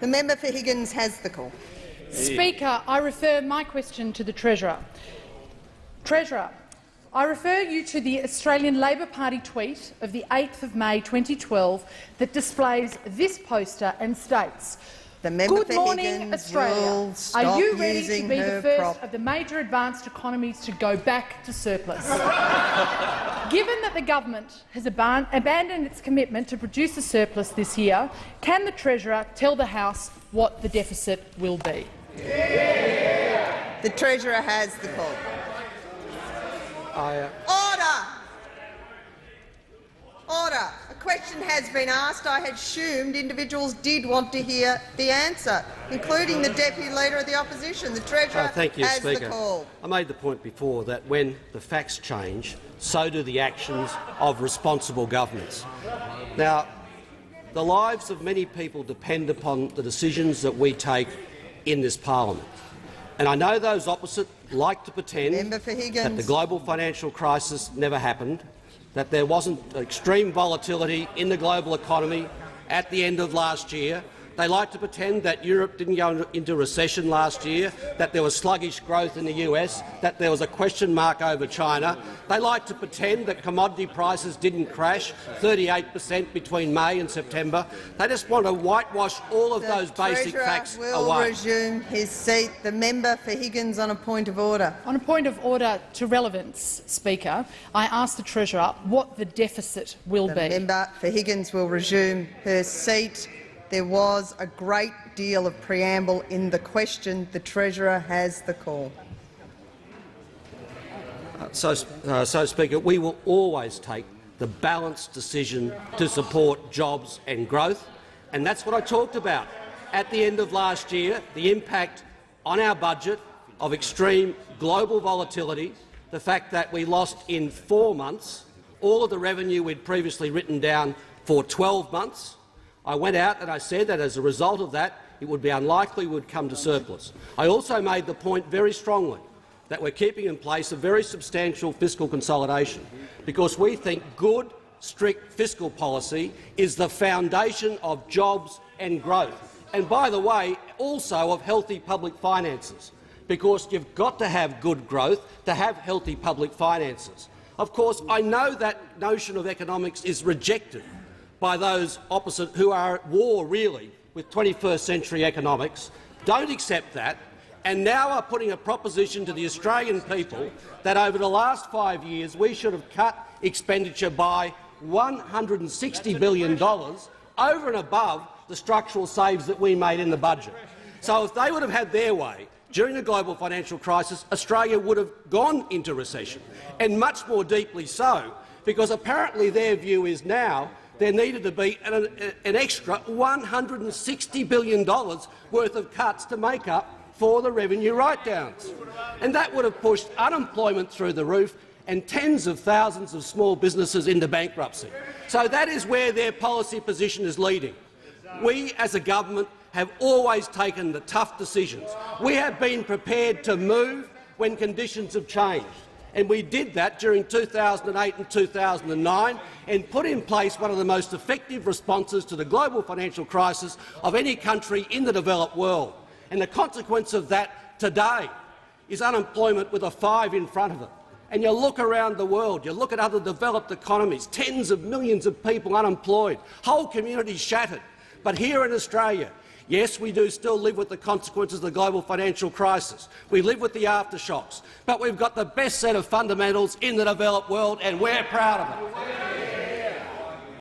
The member for Higgins has the call. Speaker, I refer my question to the Treasurer. Treasurer, I refer you to the Australian Labor Party tweet of the 8th of May 2012 that displays this poster and states, "Good morning, Australia. Are you ready to be the first of the major advanced economies to go back to surplus?" Given that the government has abandoned its commitment to produce a surplus this year, can the Treasurer tell the House what the deficit will be? The Treasurer has the call. Order! Order. A question has been asked. I had assumed individuals did want to hear the answer, including the Deputy Leader of the Opposition. The Treasurer has the call. I made the point before that when the facts change, so do the actions of responsible governments. Now, the lives of many people depend upon the decisions that we take in this parliament. And I know those opposite like to pretend that the global financial crisis never happened, that there wasn't extreme volatility in the global economy at the end of last year. They like to pretend that Europe didn't go into recession last year, that there was sluggish growth in the US, that there was a question mark over China. They like to pretend that commodity prices didn't crash 38% between May and September. They just want to whitewash all of those basic facts away. The Treasurer will resume his seat. The member for Higgins on a point of order. On a point of order to relevance, Speaker, I ask the Treasurer what the deficit will be. The member for Higgins will resume her seat. There was a great deal of preamble in the question. The Treasurer has the call. Speaker, we will always take the balanced decision to support jobs and growth, and that's what I talked about at the end of last year, the impact on our budget of extreme global volatility, the fact that we lost in 4 months all of the revenue we'd previously written down for 12 months. I went out and I said that as a result of that, it would be unlikely we would come to surplus. I also made the point very strongly that we're keeping in place a very substantial fiscal consolidation, because we think good, strict fiscal policy is the foundation of jobs and growth, and, by the way, also of healthy public finances, because you've got to have good growth to have healthy public finances. Of course, I know that notion of economics is rejected by those opposite who are at war, really, with 21st century economics, don't accept that, and now are putting a proposition to the Australian people that over the last 5 years we should have cut expenditure by $160 billion over and above the structural saves that we made in the budget. So if they would have had their way during the global financial crisis, Australia would have gone into recession, and much more deeply so, because apparently their view is now there needed to be an extra $160 billion worth of cuts to make up for the revenue write-downs. And that would have pushed unemployment through the roof and tens of thousands of small businesses into bankruptcy. So that is where their policy position is leading. We, as a government, have always taken the tough decisions. We have been prepared to move when conditions have changed. And we did that during 2008 and 2009 and put in place one of the most effective responses to the global financial crisis of any country in the developed world. And the consequence of that today is unemployment with a 5 in front of it. And you look around the world, you look at other developed economies, tens of millions of people unemployed, whole communities shattered. But here in Australia, yes, we do still live with the consequences of the global financial crisis. We live with the aftershocks, but we've got the best set of fundamentals in the developed world, and we're proud of it.